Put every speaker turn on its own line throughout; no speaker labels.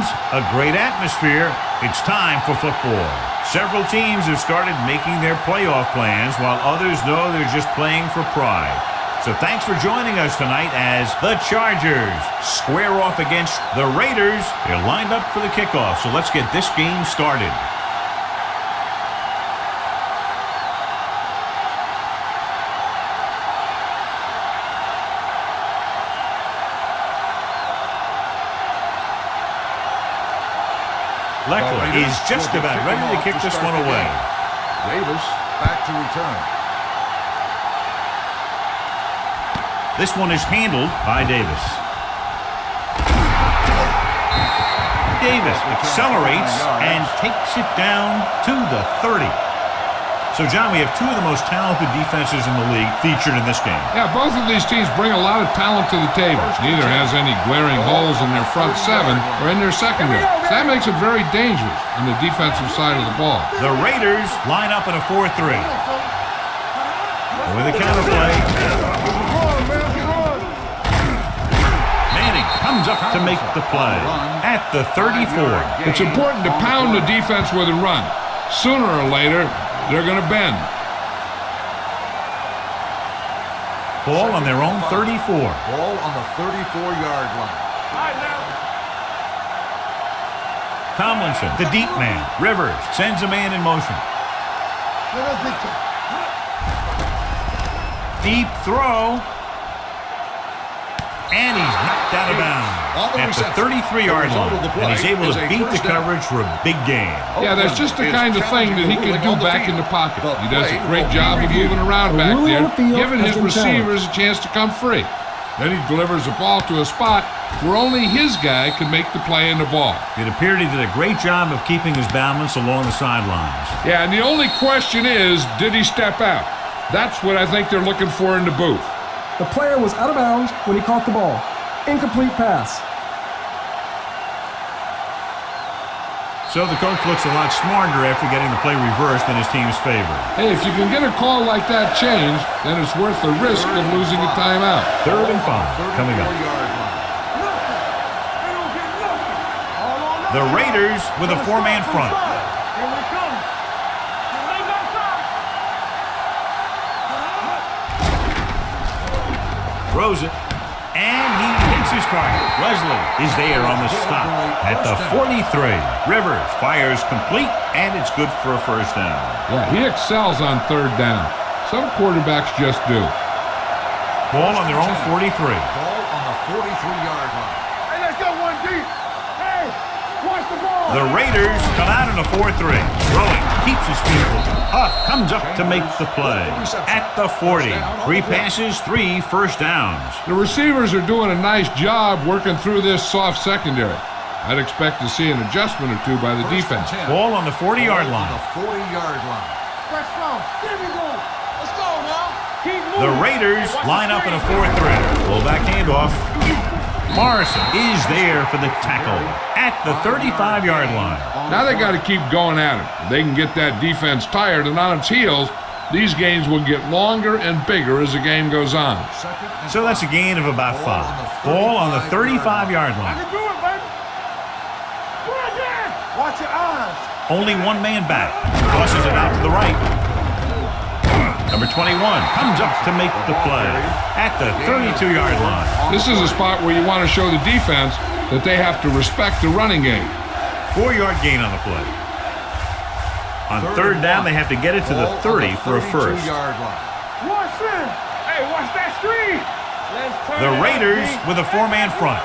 fans, a great atmosphere. It's time for football. Several teams have started making their playoff plans while others know they're just playing for pride. So thanks for joining us tonight as the Chargers square off against the Raiders. They're lined up for the kickoff, so let's get this game started. Leckler is just about ready to kick this one away.
Davis back to return.
This one is handled by Davis. Davis accelerates and takes it down to the 30. So, John, we have two of the most talented defenses in the league featured in this game.
Yeah, both of these teams bring a lot of talent to the table. Neither has any glaring holes in their front seven or in their secondary. So that makes it very dangerous on the defensive side of the ball.
The Raiders line up in a 4-3. With a counterplay. Manning comes up to make the play at the 34.
It's important to pound the defense with a run. Sooner or later, they're going to bend.
Ball on their own 34.
Ball on the 34-yard line.
Tomlinson, the deep man. Rivers sends a man in motion. Deep throw. And he's knocked out of bounds at the 33-yard line. And he's able to beat the coverage for a big gain.
Yeah, that's just the kind of thing that he can do back in the pocket. He does a great job of moving around back there, giving his receivers a chance to come free. Then he delivers the ball to a spot where only his guy can make the play in the ball.
It appeared he did a great job of keeping his balance along the sidelines.
Yeah, and the only question is, did he step out? That's what I think they're looking for in the booth.
The player was out of bounds when he caught the ball. Incomplete pass.
So the coach looks a lot smarter after getting the play reversed in his team's favor.
Hey, if you can get a call like that changed, then it's worth the risk of losing a timeout.
3rd and 5 coming up. The Raiders with a 4-man front. Throws it, and he hits his target. Wesley is there on the stop at the 43. Rivers fires complete, and it's good for a first down.
Yeah, he excels on 3rd down. Some quarterbacks just do.
Ball on their own 43.
Ball on the 43-yard line.
Hey, let's go one deep. Hey, watch the ball.
The Raiders come out in a 4-3. Throwing, keeps his feet. Huff comes up to make the play at the 40. 3 passes, 3 first downs.
The receivers are doing a nice job working through this soft secondary. I'd expect to see an adjustment or two by the defense.
Ball on the 40-yard line.
The 40-yard line.
Press strong. Here we go. Let's go now. Keep moving.
The Raiders line up in a 4-3. Fullback handoff. Morrison is there for the tackle at the 35-yard line.
Now they got to keep going at it. If they can get that defense tired and on its heels, these games will get longer and bigger as the game goes on.
So that's a gain of about 5. Ball on the 35-yard line.
I can do it, baby. Right there. Watch your eyes.
Only one man back. Tosses it out to the right. Number 21 comes up to make the play at the 32-yard line.
This is a spot where you want to show the defense that they have to respect the running game.
4-yard gain on the play. On 3rd down, they have to get it to the 30 for a first.
Watch him. Hey, watch that screen.
The Raiders with a 4-man front.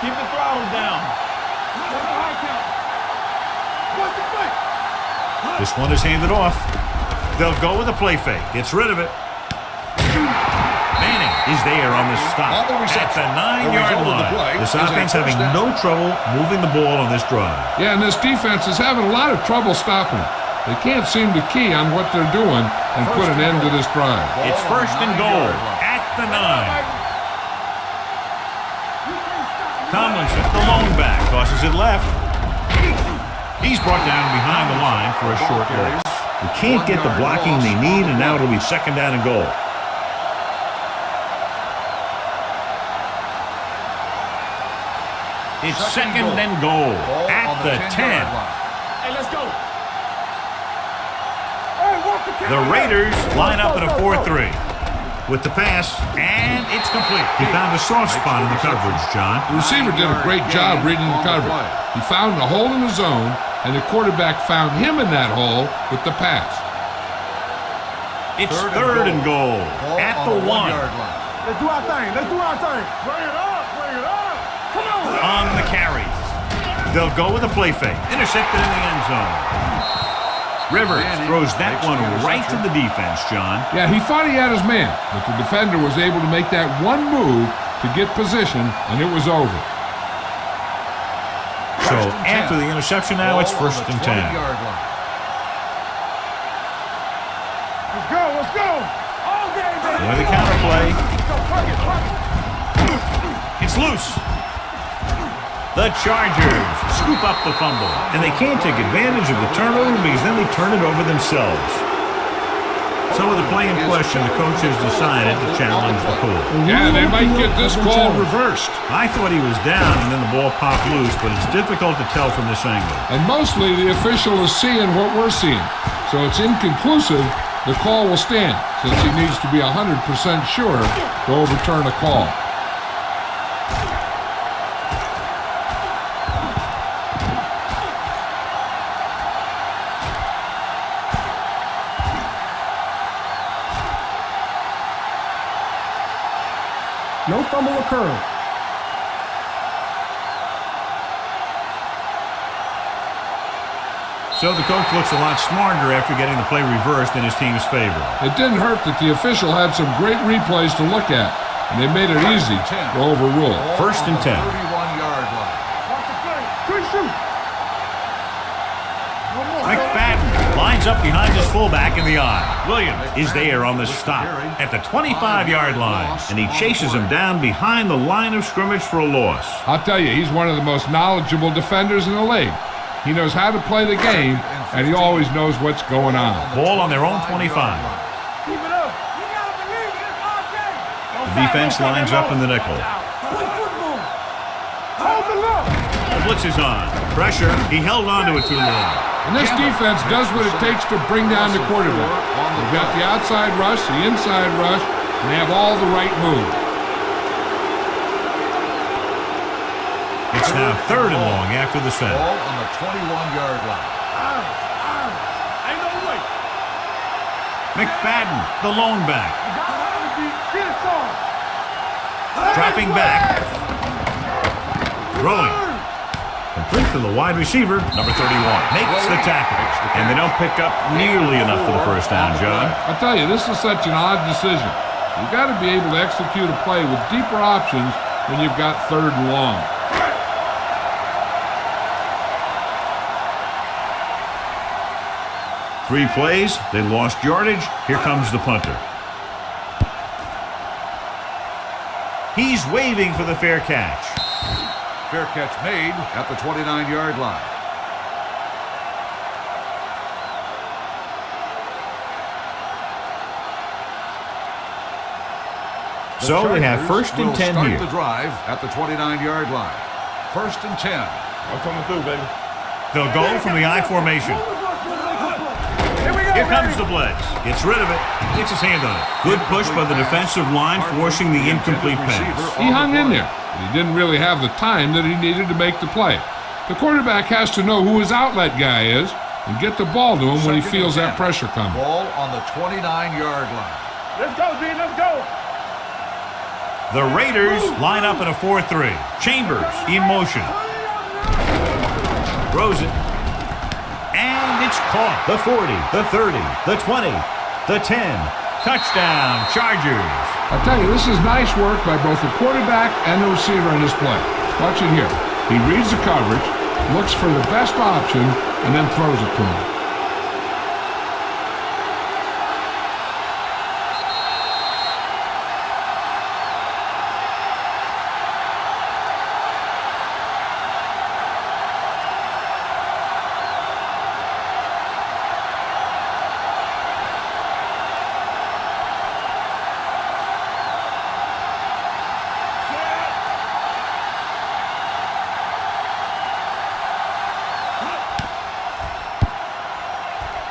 Keep the throttle down. What's the play?
This one is handed off. They'll go with a play fake. Gets rid of it. Manning is there on the stop at the 9-yard line. This offense having no trouble moving the ball on this drive.
Yeah, and this defense is having a lot of trouble stopping it. They can't seem to key on what they're doing and put an end to this drive.
It's 1st and goal at the 9. Tomlinson, the lone back, tosses it left. He's brought down behind the line for a short loss. They can't get the blocking they need, and now it'll be 2nd down and goal. It's second and goal
Ball
at
on
the 10.
10-yard line.
Hey, let's go. Hey, walk the
The Raiders line up in a 4-3 with the pass, and it's complete. He found a soft spot in the coverage, John.
The receiver did a great job reading the coverage. He found a hole in the zone, and the quarterback found him in that hole with the pass.
It's third and goal at the 1.
1-yard line.
Let's do our thing. Let's do our thing. Bring it up. Bring it up. Come on.
On the carry. They'll go with a play fake. Intercepted in the end zone. Rivers throws that one right to the defense, John.
Yeah, he thought he had his man, but the defender was able to make that one move to get position, and it was over.
So after the interception now, it's
Ball on
first
the
and 10.
20-yard line.
Let's go. Let's go. All game, baby.
With the counterplay,
Go, fuck it, fuck it.
it's loose. The Chargers scoop up the fumble, and they can't take advantage of the turnover because then they turn it over themselves. So with the play in question, the coach has decided to challenge the call.
Yeah, they might get this call reversed.
I thought he was down, and then the ball popped loose, but it's difficult to tell from this angle.
And mostly the official is seeing what we're seeing. So it's inconclusive. The call will stand since he needs to be 100% sure to overturn a call.
No fumble occurred.
So the coach looks a lot smarter after getting the play reversed in his team's favor.
It didn't hurt that the official had some great replays to look at, and they made it easy to overrule.
Ball
First and
on the
10.
31-yard line.
Watch the play. Good shoot. One more.
McFadden lines up behind his fullback in the eye. Williams is there on the stop at the 25-yard line, and he chases him down behind the line of scrimmage for a loss.
I'll tell you, he's one of the most knowledgeable defenders in the league. He knows how to play the game, and he always knows what's going on.
Ball on their own 25.
Keep it up. You gotta believe it. It's our game.
The defense lines up in the nickel.
Play football. Hold the look.
The blitz is on. Pressure. He held on to it too long.
And this defense does what it takes to bring down the quarterback. They've got the outside rush, the inside rush, and they have all the right moves.
It's now third and long after the set.
Ball on the 21-yard line.
Ain't no way.
McFadden, the lone back.
Get it on.
Dropping back. Throwing. Complete to the wide receiver, number 31. Makes the tackle. And they don't pick up nearly enough for the first down, John.
I tell you, this is such an odd decision. You've got to be able to execute a play with deeper options when you've got third and long.
Three plays, they lost yardage. Here comes the punter. He's waving for the fair catch.
Fair catch made at the 29-yard line.
So they have
Chargers
first and
will
10
start
here.
the drive at the 29-yard line. First and 10.
I'm coming through, baby.
They'll go from the I formation.
Here we go.
Here comes the blitz. Gets rid of it. Gets his hand on it. Good push by the defensive line, forcing the incomplete pass.
He hung in there, but he didn't really have the time that he needed to make the play. The quarterback has to know who his outlet guy is and get the ball to him when he feels that pressure coming.
Ball on the 29-yard line.
Let's go, D. Let's go.
The Raiders line up in a 4-3. Chambers in motion. Throws it. And it's caught. The 40, the 30, the 20, the 10. Touchdown, Chargers.
I tell you, this is nice work by both the quarterback and the receiver in this play. Watch it here. He reads the coverage, looks for the best option, and then throws it to him.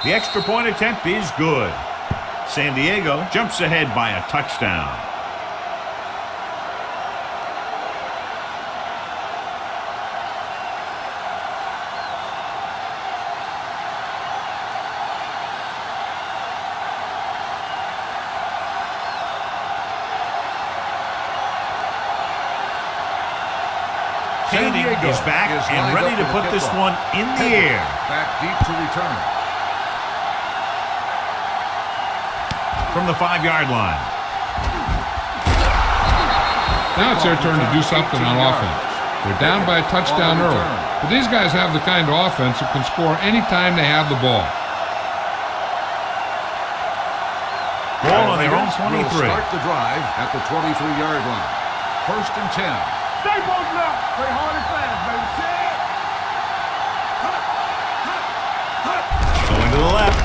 The extra point attempt is good. San Diego jumps ahead by a touchdown. San Diego is back and ready to put this one in the air.
Back deep to return.
From the 5-yard line.
Now it's their turn to do something on offense. They're down by a touchdown early. But these guys have the kind of offense that can score anytime they have the ball.
Ball on their own 23.
Start the drive at the 23-yard line. 1st and 10.
Stay both up. Play hard and fast, baby.
Going to the left.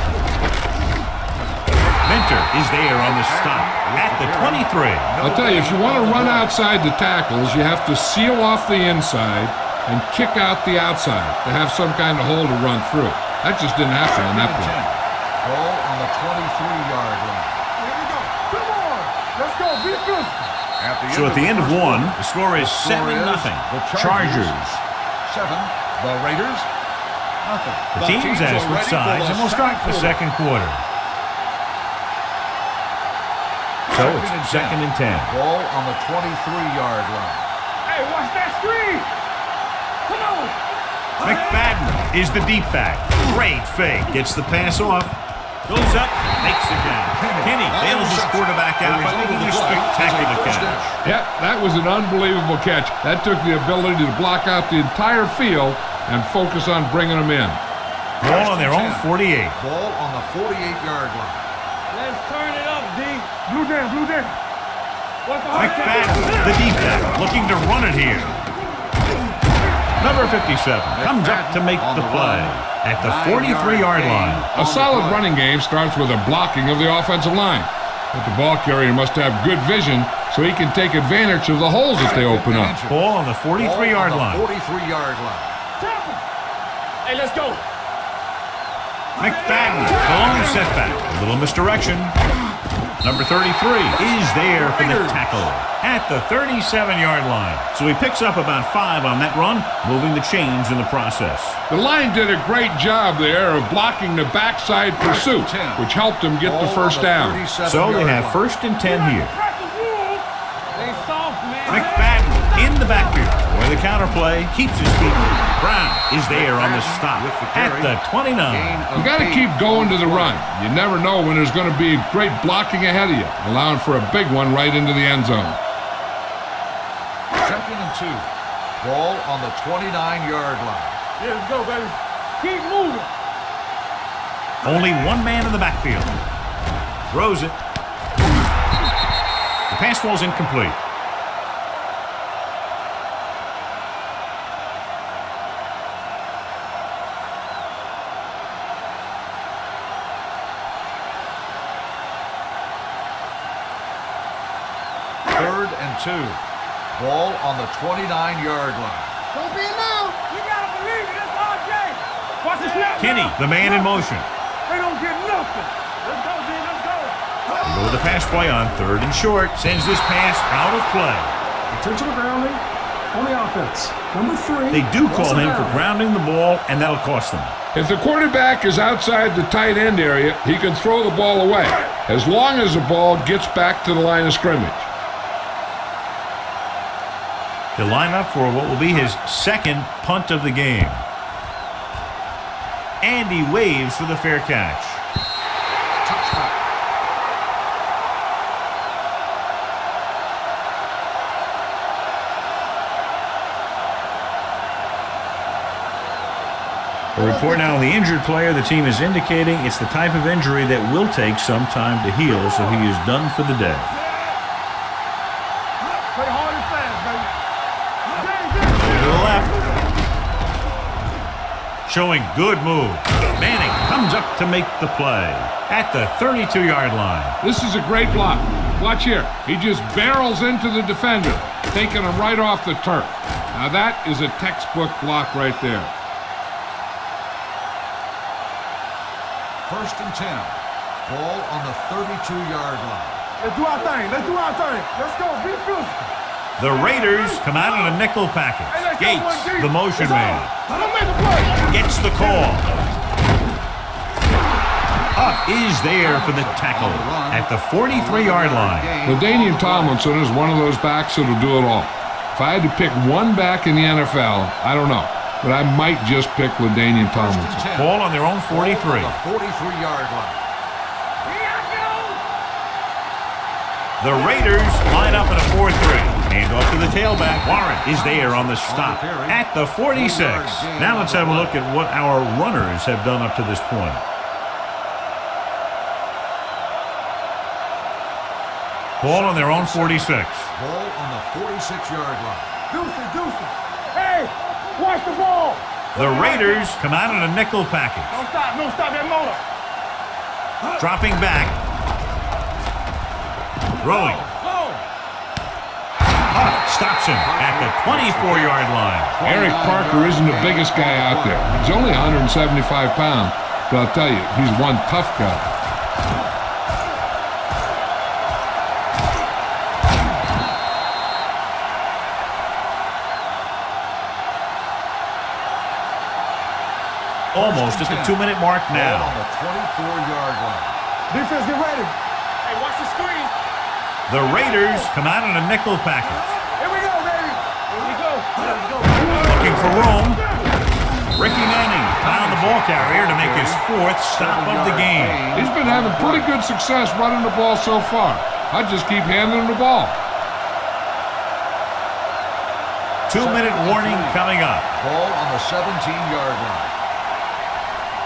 Mentor is there on the stop at the 23.
I'll tell you, if you want to run outside the tackles, you have to seal off the inside and kick out the outside to have some kind of hole to run through. That just didn't happen on that play.
Ball on the 23-yard line.
Here we go. Come on. Let's go. Be good.
So at the end of one, the score is 7-0.
The
Chargers.
7. The Raiders. Nothing.
The teams have switched sides, and we'll start the second quarter. So it's 2nd and 10.
Ball on the 23-yard line.
Hey, watch that screen. Come on.
McFadden is the deep back. Great fake. Gets the pass off. Goes up. Makes the catch. Kenny bails his quarterback out by making a spectacular catch.
Yeah, that was an unbelievable catch. That took the ability to block out the entire field and focus on bringing them in.
Ball on their own 48.
Ball on the 48-yard line.
Let's turn it up, D. Blue down, blue down.
McFadden, the deep back, looking to run it here. Number 57 comes up to make the play at the 43-yard line.
A solid running game starts with a blocking of the offensive line. But the ball carrier must have good vision so he can take advantage of the holes that they open up.
Ball on the 43-yard line.
43-yard line.
Hey, let's go.
McFadden, the long setback, a little misdirection. Number 33 is there for the tackle at the 37-yard line. So he picks up about 5 on that run, moving the chains in the process.
The line did a great job there of blocking the backside pursuit, which helped him get the first down.
So they have 1st and 10 here.
They soft, man.
McFadden in the backfield, where the counter play keeps his feet moving. Brown is there on the stop at the 29.
You got to keep going to the run. You never know when there's going to be great blocking ahead of you, allowing for a big one right into the end zone.
2nd and 2. Ball on the 29-yard line.
Yeah, let's go, baby. Keep moving.
Only one man in the backfield. Throws it. The pass ball's incomplete.
Third and 2. Ball on the 29-yard line.
Don't be alone. You gotta believe it. It's RJ. Watch the snap.
Kenny, the man in motion.
They don't get nothing. Let's go, D. Let's go.
Go with the pass play on 3rd and short. Sends this pass out of play.
Intentional grounding on the offense. Number 3.
They do call him for
down.
grounding the ball, and that'll cost them.
If the quarterback is outside the tight end area, he can throw the ball away, as long as the ball gets back to the line of scrimmage.
He'll line up for what will be his 2nd punt of the game. And he waves for the fair catch.
Touchdown.
A report now on the injured player. The team is indicating it's the type of injury that will take some time to heal, so he is done for the day.
Play hard and fast, baby.
To the left. Showing good move. Manning comes up to make the play at the 32-yard line.
This is a great block. Watch here. He just barrels into the defender, taking him right off the turf. Now that is a textbook block right there.
First and 10. Ball on the 32-yard line.
Let's do our thing. Let's do our thing. Let's go. Be physical.
The Raiders come out in a nickel package. Gates, the motion man,
Don't make a play.
gets the call. Huff is there for the tackle at the 43-yard line.
LaDainian Tomlinson is one of those backs that'll do it all. If I had to pick one back in the NFL, I don't know, but I might just pick LaDainian Tomlinson.
Ball on their own 43.
The 43-yard line.
The Raiders line up in a 4-3. Hand off to the tailback. Warren is there on the stop at the 46. Now let's have a look at what our runners have done up to this point. Ball on their own 46.
Ball on the 46-yard line.
Deuce. Hey, watch the ball.
The Raiders come out in a nickel package.
Don't stop that motor.
Dropping back. Throwing. Huff stops him at the 24-yard line.
Eric Parker isn't the biggest guy out there. He's only 175 pounds, but I'll tell you, he's one tough guy.
Almost at the 2-minute mark now.
Ball on the 24-yard line.
Defense, get ready. Hey, watch the screen.
The Raiders come out in a nickel package.
Here we go, baby. Here we go.
Looking for room. Ricky Manning found the ball carrier to make his 4th stop of the game.
He's been having pretty good success running the ball so far. I just keep handing him the ball.
2-minute warning coming up.
Ball on the 17-yard line.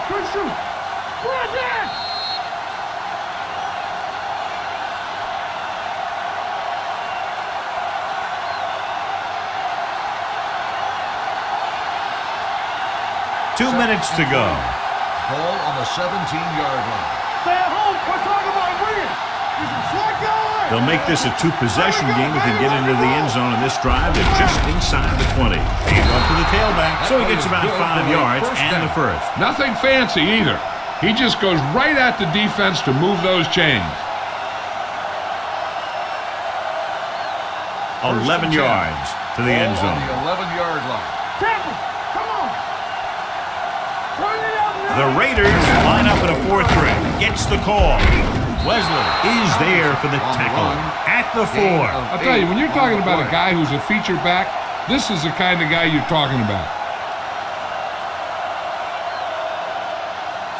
Good shoot. Run that.
Two minutes to go.
Ball on the 17-yard line.
Stay at home. We're talking about winning. You can slide going.
They'll make this a 2-possession game if they get into the end zone in this drive. They're just inside the 20. Hand off to the tailback, so he gets about 5 yards and the first.
Nothing fancy either. He just goes right at the defense to move those chains.
11 yards to the end
Ball on
zone.
the 11-yard line.
Temple, come on. Turn it up now.
The Raiders line up in a 4-3. Gets the call. Wesley is there for the tackle at the 4.
I'll tell you, when you're talking about a guy who's a feature back, this is the kind of guy you're talking about.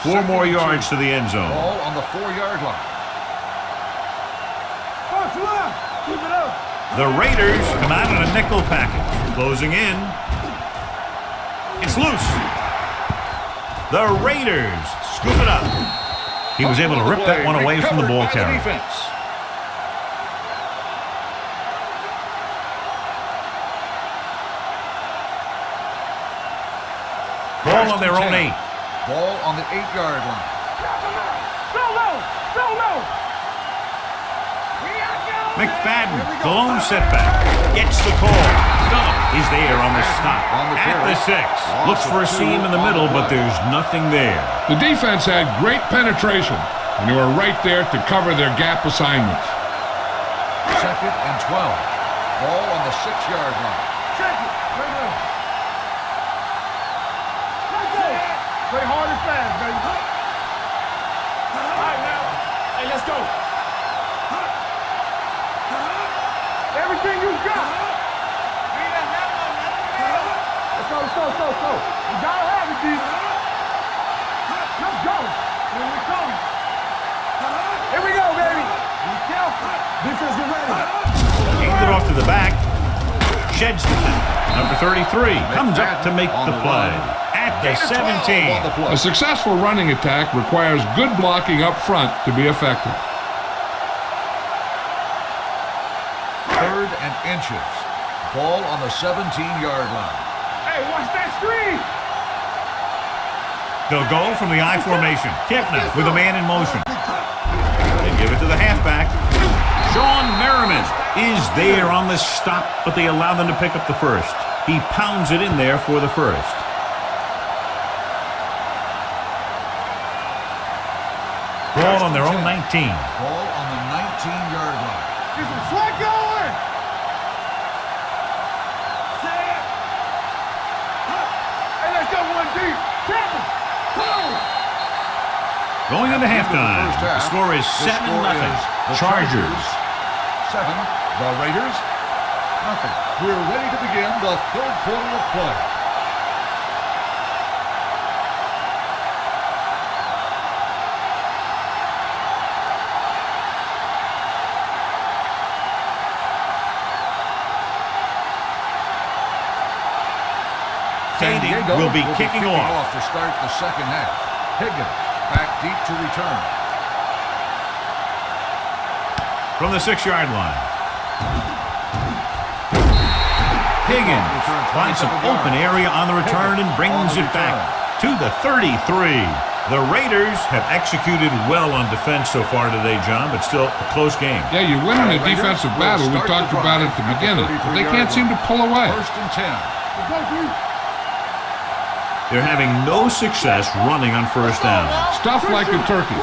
4 more yards to the end zone.
Ball on the 4-yard line.
Punch left. Keep it up.
The Raiders come out in a nickel package. Closing in. It's loose. The Raiders scoop it up. He was able to rip that one away from the ball carrier. Ball on their own 8.
Ball on the 8-yard line.
So low.
McFadden, the lone setback, gets the call. Phillip is there on the stop at the 6. Looks for a seam in the middle, but there's nothing there.
The defense had great penetration, and they were right there to cover their gap assignments.
2nd and 12. Ball on the 6-yard line.
Check it. Right there. Play hard and fast, baby. All right, now. Hey, let's go. Everything you got. Let's go. You gotta have it, D. Let's go. Here we come. Here we go, baby. Be careful. Defense, get ready.
Hands it off to the back. Sheds the number 33. Comes up to make the play. At the 17.
A successful running attack requires good blocking up front to be effective.
3rd and inches. Ball on the 17-yard line.
Hey, watch that screen.
They'll go from the I formation. Kipna with a man in motion. They give it to the halfback. Sean Merriman is there on the stop, but they allow them to pick up the first. He pounds it in there for the first. Ball on their own 19.
Ball on the 19-yard line.
Get some slack going. Hey, let's go one deep. Tackle.
Going into halftime,
First
the
half,
score is
the
7-0.
score is the
Chargers.
7. The Raiders, nothing. We're ready to begin the third quarter of play. San Diego
will be kicking off.
To start the second half. Higgins back deep to return.
From the 6-yard line. Higgins finds some open area on the return and brings it back to the 33. The Raiders have executed well on defense so far today, John, but still a close game.
Yeah, you win in a defensive battle. We talked about it at the beginning, but they can't seem to pull away.
First and 10.
They're having no success running on first down.
Stuff like a turkey.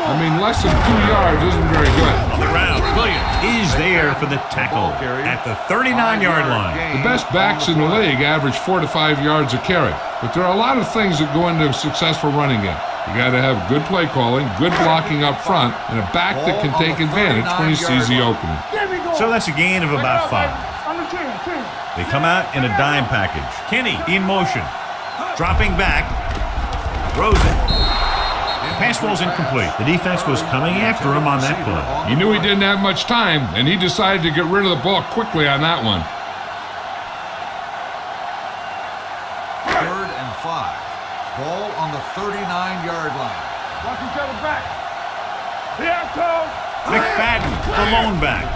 I mean, less than 2 yards isn't very good.
On the ground, Williams is there for the tackle at the 39-yard line.
The best backs in the league average 4 to 5 yards a carry, but there are a lot of things that go into a successful running game. You got to have good play calling, good blocking up front, and a back that can take advantage when he sees the opening.
So that's a gain of about 5. They come out in a dime package. Kenny in motion. Dropping back. Throws it. The pass ball's incomplete. The defense was coming after him on that play.
He knew he didn't have much time, and he decided to get rid of the ball quickly on that one.
Third and 5. Ball on the 39-yard line.
Watch each other back. Here, Cole.
McFadden, the lone back.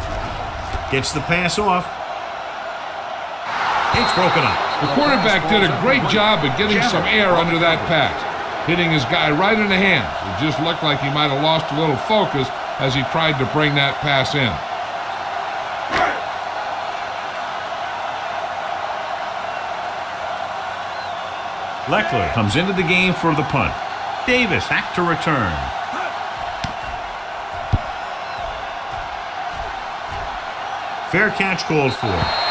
Gets the pass off. It's broken up.
The quarterback did a great job of getting some air under that pass, hitting his guy right in the hands. It just looked like he might have lost a little focus as he tried to bring that pass in.
Leckler comes into the game for the punt. Davis back to return. Fair catch called for.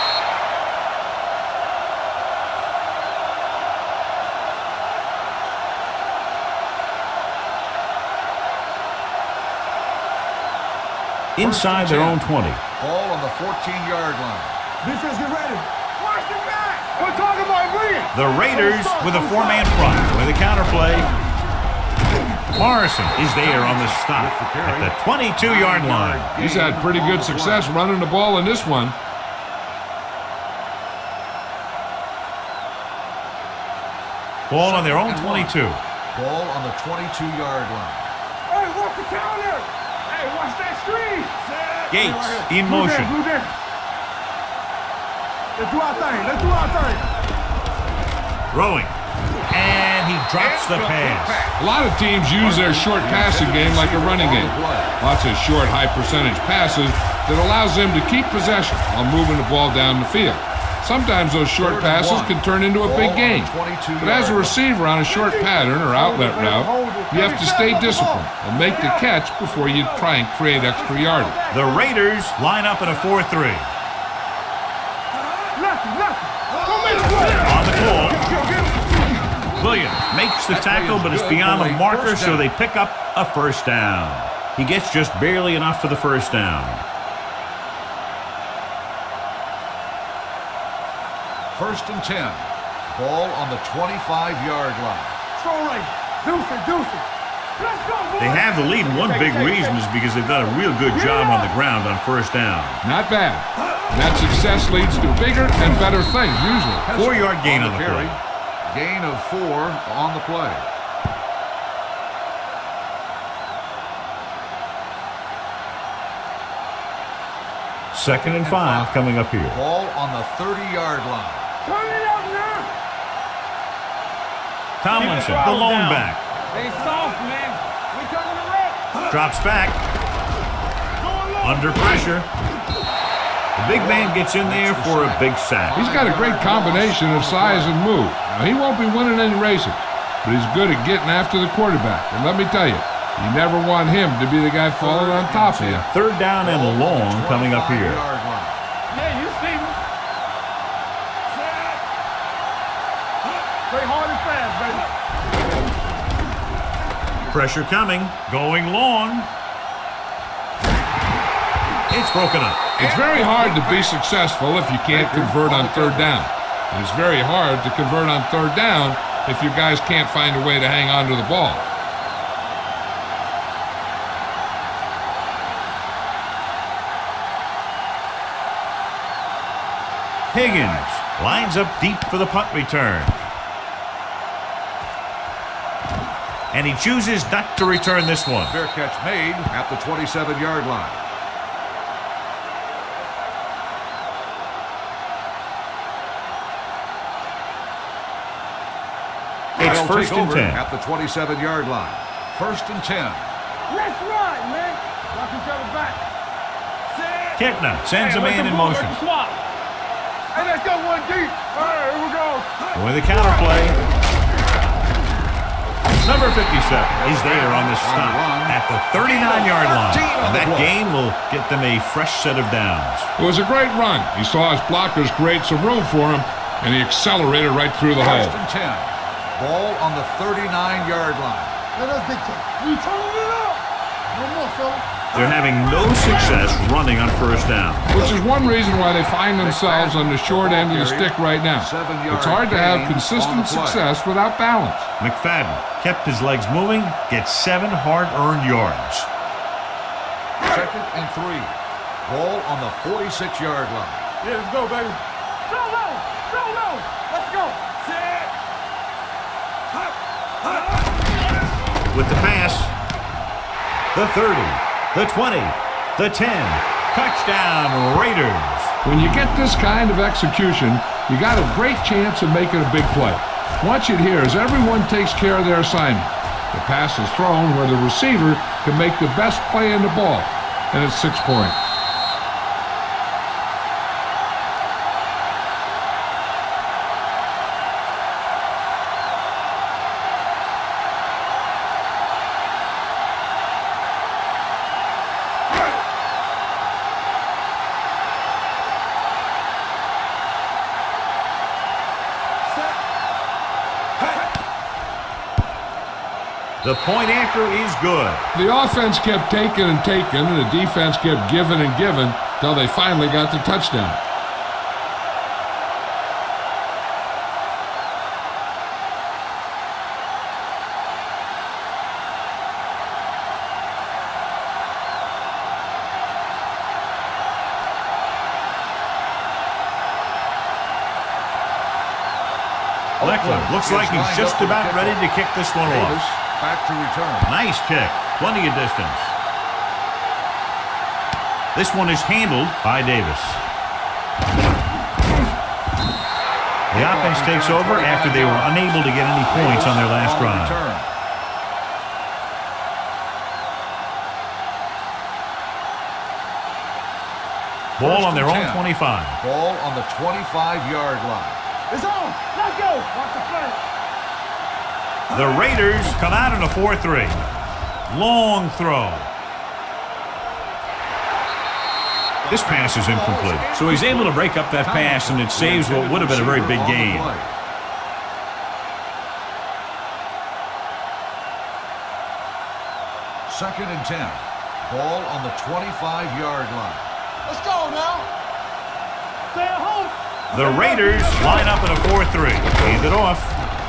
Inside their own 20.
Ball on the 14-yard line.
Defense, get ready. Watch the back. We're talking about Williams.
The Raiders with a 4-man front with a counterplay. Morrison is there on the stop at the 22-yard line.
He's had pretty good success running the ball in this one.
Ball on their own 22.
Ball on the 22-yard line.
Hey, watch the counter. Hey, watch that screen.
Gates in motion.
Let's do our thing. Let's do our thing.
Throwing. And he drops the pass.
A lot of teams use their short passing game like a running game. Lots of short, high-percentage passes that allows them to keep possession while moving the ball down the field. Sometimes those short passes can turn into a big gain. But as a receiver on a short pattern or outlet route, you have to stay disciplined and make the catch before you try and create extra yardage.
The Raiders line up in a 4-3. On the call. Williams makes the tackle, but it's beyond the marker, so they pick up a first down. He gets just barely enough for the first down.
First and 10. Ball on the 25-yard line.
They have the lead, and one big reason is because they've done a real good job on the ground on first down.
Not bad. That success leads to bigger and better things, usually.
4-yard gain on the play.
Gain of 4 on the play.
Second and 5 coming up here.
Ball on the 30-yard line.
Turn it up now.
Tomlinson, the lone back.
They soft, man. We coming to rep.
Drops back. Under pressure. The big man gets in there for a big sack.
He's got a great combination of size and move. Now, he won't be winning any races, but he's good at getting after the quarterback. And let me tell you, You never want him to be the guy falling on top of you.
Third down and long coming up here.
Yeah, you see me. Play hard and fast, baby.
Pressure coming. Going long. It's broken up.
It's very hard to be successful if you can't convert on third down. And it's very hard to convert on third down if your guys can't find a way to hang on to the ball.
Higgins lines up deep for the punt return. And he chooses not to return this one.
Fair catch made at the 27-yard line.
It's first and 10.
At the 27-yard line. First and 10.
Let's run, man. Watch each other back.
Ketna sends a man in motion.
Hey, let's go one deep. All right, here we go.
With the counter play. Number 57 is there on this stop at the 39-yard line. And that gain will get them a fresh set of downs.
It was a great run. He saw his blockers create some room for him, and he accelerated right through the hole.
First and 10. Ball on the 39-yard line.
Let us big time. We turning it up. No more, fella.
They're having no success running on first down.
Which is one reason why they find themselves on the short end of the stick right now. It's hard to have consistent success without balance.
McFadden kept his legs moving, gets 7 hard-earned yards.
Second and 3. Ball on the 46-yard line.
Yeah, let's go, baby. Throw low. Throw low. Let's go.
With the pass, the 30, the 20, the 10. Touchdown, Raiders.
When you get this kind of execution, you got a great chance of making a big play. Watch it here as everyone takes care of their assignment. The pass is thrown where the receiver can make the best play in the ball, and it's 6 points.
The point after is good.
The offense kept taking and taking, and the defense kept giving and giving until they finally got the touchdown.
Leckler looks like he's just about ready to kick this one off.
Back to return.
Nice kick. Plenty of distance. This one is handled by Davis. The offense takes over after they were unable to get any points on their last drive. Ball on their own 25.
Ball on the 25-yard line.
It's on. Let's go. Watch the play.
The Raiders come out in a 4-3. Long throw. This pass is incomplete. So he's able to break up that pass, and it saves what would have been a very big gain.
Second and 10. Ball on the 25-yard line.
Let's go now. Stay at home.
The Raiders line up in a 4-3. Hand it off.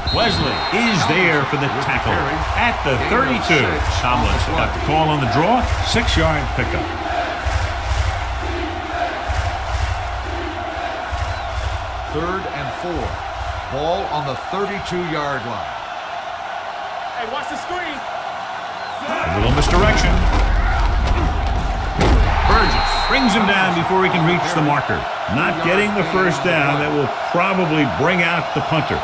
Wesley is there for the tackle at the 32. Tomlinson got the call on the draw. 6-yard pickup.
Third and 4. Ball on the 32-yard line.
Hey, watch the screen.
A little misdirection. Burgess brings him down before he can reach the marker. Not getting the first down. That will probably bring out the punter.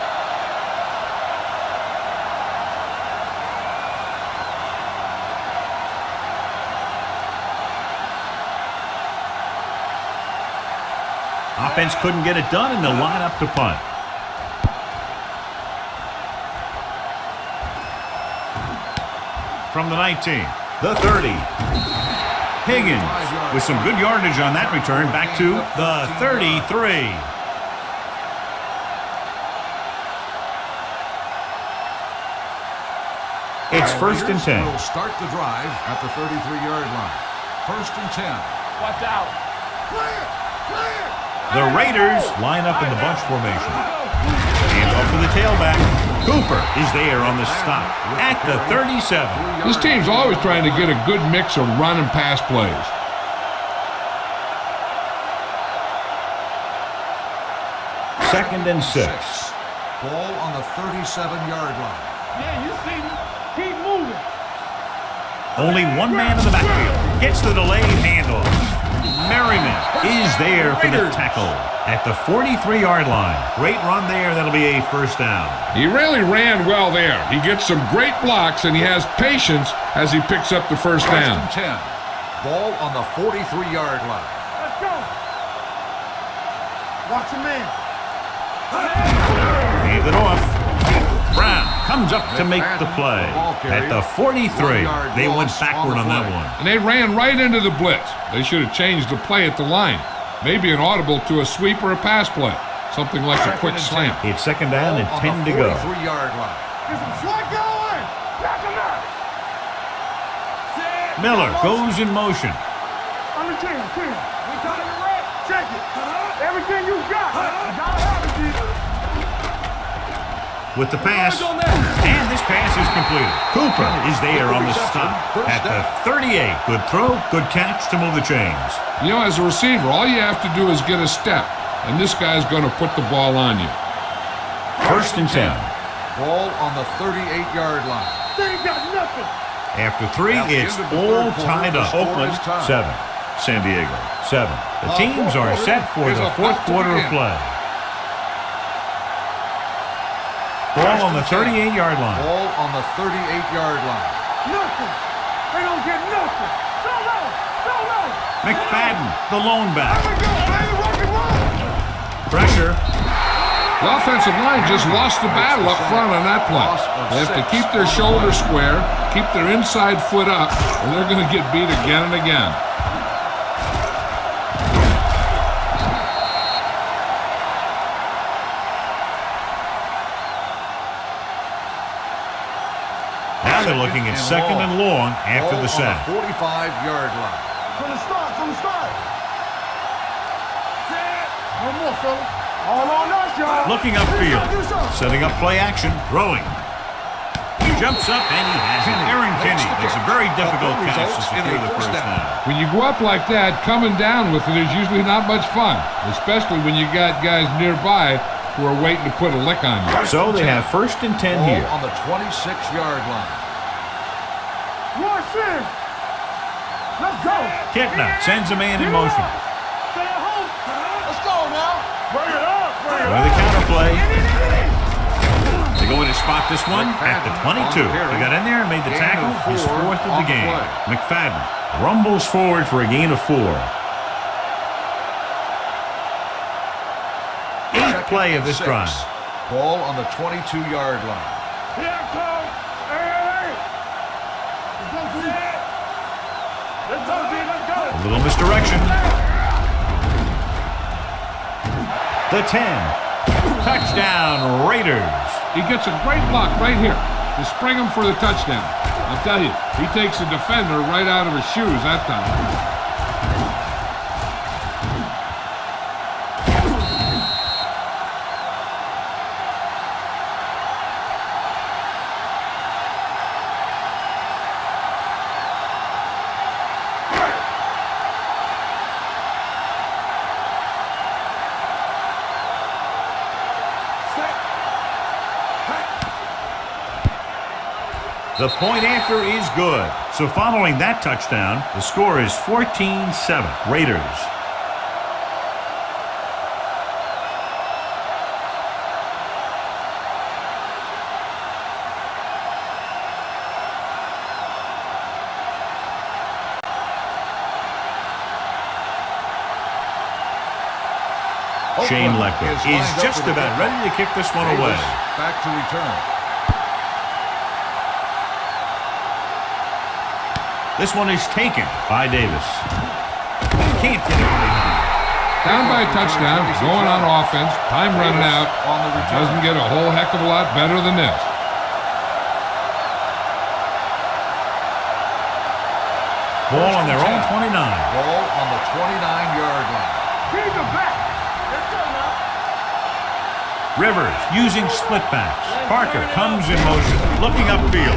Offense couldn't get it done, and they'll line up to punt. from the 19. The 30. Higgins with some good yardage on that return back to the 33. It's first and 10.
Will start the drive at the 33-yard line. First and 10.
Watch out.
The Raiders line up in the bunch formation. Hands off to the tailback. Cooper is there on the stop at the 37.
This team's always trying to get a good mix of run and pass plays.
Second and 6.
Ball on the 37-yard line.
Yeah, you see me. Keep moving.
Only one man in the backfield. Gets the delayed handoff. Merriman is there for the tackle at the 43-yard line. Great run there. That'll be a first down.
He really ran well there. He gets some great blocks, and he has patience as he picks up the first down.
First and 10. Ball on the 43-yard line.
Let's go. Watch your man.
Hand it off. Brown comes up to make the play at the 43. They went backward on that one.
And they ran right into the blitz. They should have changed the play at the line. Maybe an audible to a sweep or a pass play. Something like a quick slant.
It's second down and 10 to go.
43-yard line.
Get some slug going. Back him up.
Miller goes in motion.
On the team. We got it red. Check it. Everything you got. You gotta have it, Jesus.
With the pass, and this pass is completed. Cooper is there on the stop at the 38. Good throw, good catch to move the chains.
You know, as a receiver, all you have to do is get a step, and this guy's going to put the ball on you.
First and 10.
Ball on the 38-yard line.
They ain't got nothing.
After 3, it's all tied up. Oakland 7, San Diego 7. The teams are set for the fourth quarter of play. Ball on the 38-yard line.
Ball on the 38-yard line.
Nothing. They don't get nothing. So low.
McFadden, the lone back.
Here we go, baby. Rock and roll.
Pressure.
The offensive line just lost the battle up front on that play. They have to keep their shoulders square, keep their inside foot up, or they're going to get beat again and again.
Now they're looking at second and long after the sack.
45-yard line.
From the start. One more, fella. All on us, y'all.
Looking upfield, setting up play action, throwing. He jumps up and he has it. Aaron Kinney makes a very difficult catch to secure the first down.
When you go up like that, coming down with it is usually not much fun, especially when you got guys nearby who are waiting to put a lick on you.
So they have first and 10
Ball
here.
on the 26-yard line.
Rush in. Let's go.
Kitna sends a man in motion.
Stay at home. Let's go now. Bring it up.
With the counterplay. They go in to spot this one at the 22. He got in there and made the tackle. His fourth of the game. McFadden rumbles forward for a gain of 4. Eighth play of this drive.
Ball on the 22-yard line.
Here it comes. Hey. Let's go, D. Let's go.
A little misdirection. The 10. Touchdown, Raiders.
He gets a great block right here to spring him for the touchdown. I'll tell you, he takes the defender right out of his shoes that time.
The point after is good. So following that touchdown, the score is 14-7. Raiders. Shane Lecter is just about ready to kick this one away.
Back to return.
This one is taken by Davis. Can't get it behind.
Down by a touchdown, going on offense, time running out. Doesn't get a whole heck of a lot better than this.
Ball on their own 29.
Ball on the 29-yard line.
Keep it back. Let's go now.
Rivers using split backs. Parker comes in motion, looking upfield.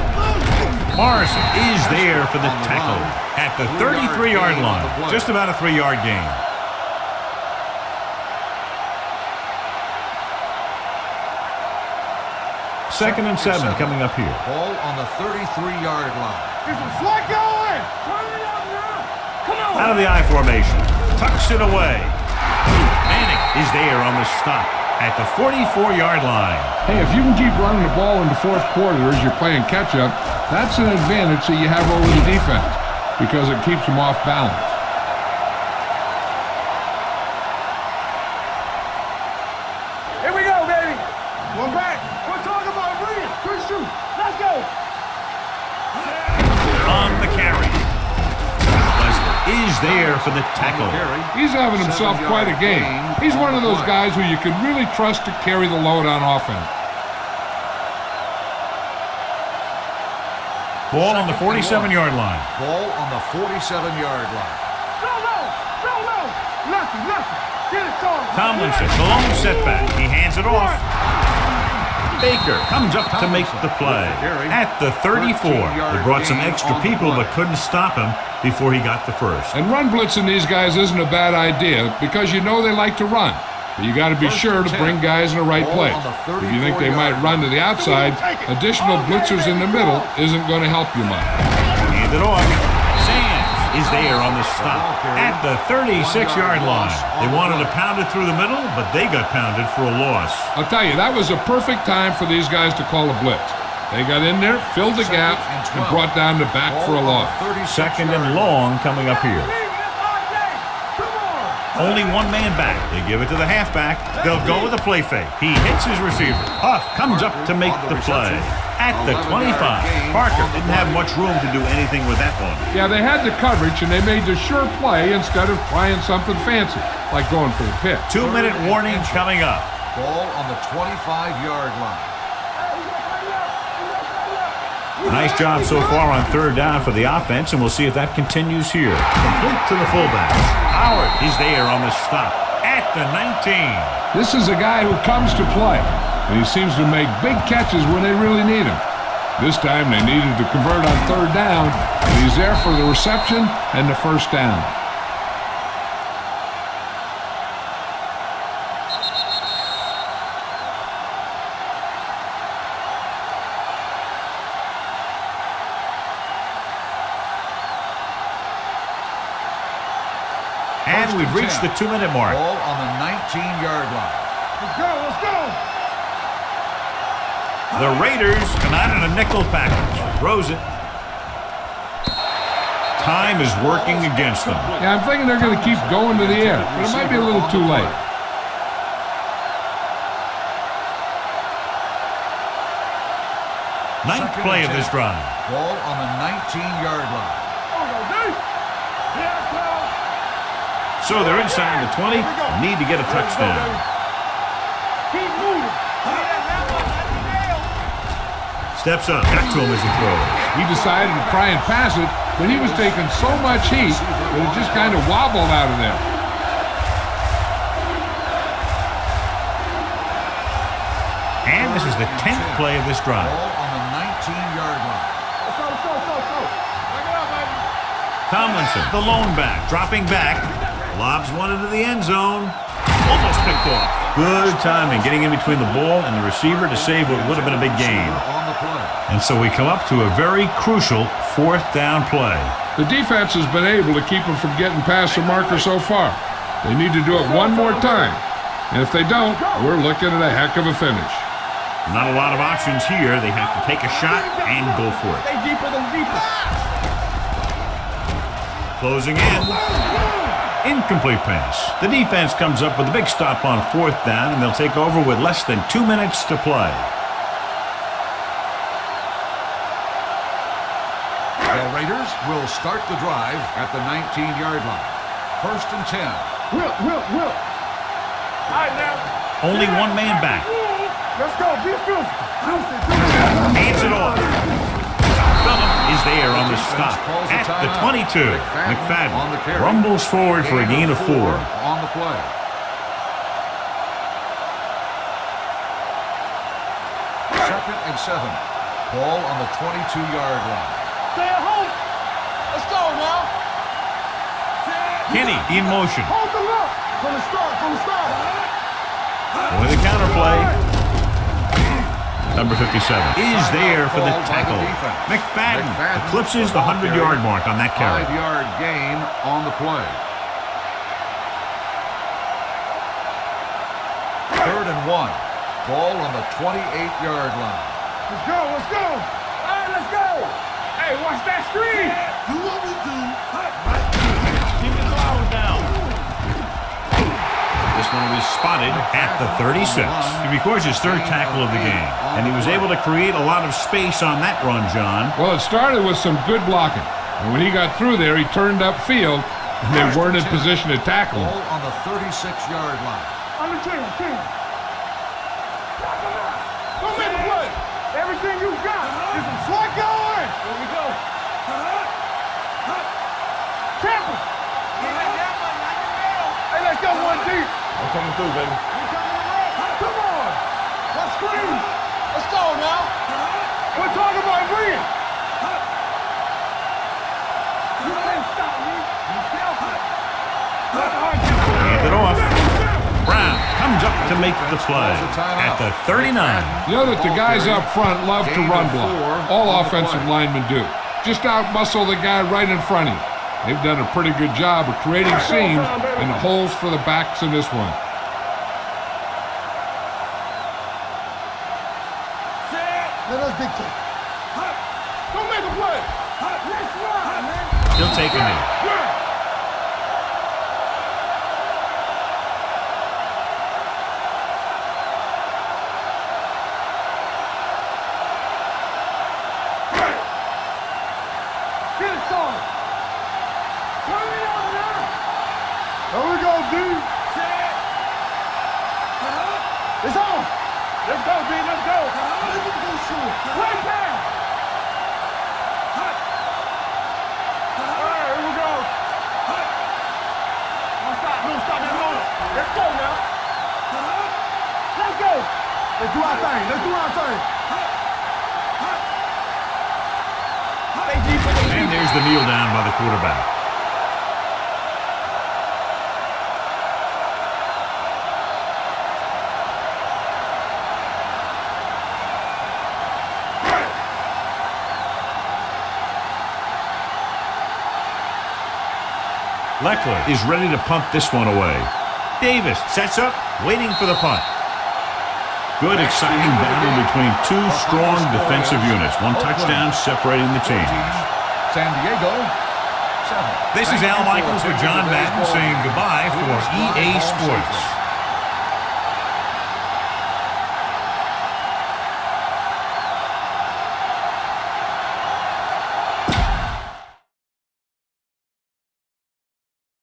Morrison is there for the tackle at the 33-yard line. Just about a 3-yard gain. Second and 7 coming up here.
Ball on the 33-yard line.
Get some slack going. Turn it up now. Come on.
Out of the I formation. Tucks it away. Manning is there on the stop at the 44-yard line.
Hey, if you can keep running the ball in the fourth quarter as you're playing catch-up, that's an advantage that you have over the defense because it keeps them off balance.
Here we go, baby. One back. We're talking about brilliant. Good shoot. Let's go.
On the carry. Leslie is there for the tackle.
He's having himself quite a game. He's one of those guys who you can really trust to carry the load on offense.
Ball on the 47-yard line.
Ball on the 47-yard line.
Go low. Go low. Lucky. Get it, Sean.
Tomlinson, the lone setback. He hands it off. Baker comes up to make the play at the 34. They brought some extra people but couldn't stop him before he got the first.
And run blitzing these guys isn't a bad idea because you know they like to run. But you got to be sure to bring guys in the right place. If you think they might run to the outside, additional blitzers in the middle isn't going to help you much.
Hand it off. Sands is there on the stop at the 36-yard line. They wanted to pound it through the middle, but they got pounded for a loss.
I'll tell you, that was a perfect time for these guys to call a blitz. They got in there, filled the gap, and brought down the back for a loss.
Second and long coming up here. Only one man back. They give it to the halfback. They'll go with a play fake. He hits his receiver. Huff comes up to make the play at the 25. Parker didn't have much room to do anything with that one.
Yeah, they had the coverage, and they made the sure play instead of trying something fancy, like going for the pick.
2-minute warning coming up.
Ball on the 25-yard line.
Nice job so far on third down for the offense, and we'll see if that continues here. Complete to the fullbacks. Howard is there on the stop at the 19.
This is a guy who comes to play, and he seems to make big catches when they really need him. This time they needed to convert on third down, and he's there for the reception and the first down.
And we've reached the 2-minute mark.
Ball on the 19-yard line.
Let's go.
The Raiders come out in a nickel package. Throws it. Time is working against them.
Yeah, I'm thinking they're going to keep going to the air, but it might be a little too late.
Ninth play of this drive.
Ball on the 19-yard line.
So they're inside the 20. Need to get a touchdown.
Keep moving.
Steps up. Got to him as he throws.
He decided to try and pass it, but he was taking so much heat that it just kind of wobbled out of there.
And this is the 10th play of this drive.
Ball on the 19-yard line.
Let's go. Back it up, baby.
Tomlinson, the lone back, dropping back. Lobs one into the end zone. Almost picked off. Good timing, getting in between the ball and the receiver to save what would have been a big gain.
On the play.
And so we come up to a very crucial fourth down play.
The defense has been able to keep them from getting past the marker so far. They need to do it one more time. And if they don't, we're looking at a heck of a finish.
Not a lot of options here. They have to take a shot and go for it.
Stay deeper than deeper.
Closing in. Incomplete pass. The defense comes up with a big stop on fourth down, and they'll take over with less than 2 minutes to play.
They'll Raiders will start the drive at the 19-yard line. 1st and 10.
Whip. All right, now.
Only one man back.
Let's go. Be physical.
Hands it off. Phillip is there on the stop at the 22. McFadden rumbles forward for a gain of 4.
On the play. Second and 7. Ball on the 22-yard line.
Stay at home. Let's go now.
Kenny in motion.
Hold the look. From the start.
With a counterplay. Number 57 is there for the tackle. McFadden eclipses the 100-yard mark on that carry.
5-yard gain on the play. 3rd and 1. Ball on the 28-yard line.
Let's go. All right, let's go. Hey, watch that screen. Do what we do.
Keep it low down. This one was spotted at the 36. He records his 3rd tackle of the game, and he was able to create a lot of space on that run, John.
Well, it started with some good blocking. And when he got through there, he turned upfield, and they weren't in position to tackle him.
Ball on the 36-yard line.
On the team. Don't make a play. Everything you got is a slot going. Here we go. Tampa. Hey, let's go 1 deep.
I'm coming through, baby.
Come on. Let's screen. Let's go now. We're talking about win. You can't stop me. You can't.
Hand it off. Brown comes up to make the play at the 39.
You know that the guys up front love to run block. All offensive linemen do. Just out-muscle the guy right in front of you. They've done a pretty good job of creating seams and holes for the backs in this one.
Let us dictate. Don't make a play. Let's run, man.
He'll take a knee.
Get it started. Turn it on now. There we go, D. It's on. Let's go, D. Let's go. Play back. All right, here we go. Don't stop. Let's go now. Let's go. Let's do our thing.
And there's the kneel down by the quarterback. Leckler is ready to punt this one away. Davis sets up, waiting for the punt. Good, exciting battle between two strong defensive units. One touchdown separating the teams.
San Diego, 7.
This is Al Michaels with John Madden saying goodbye for EA Sports.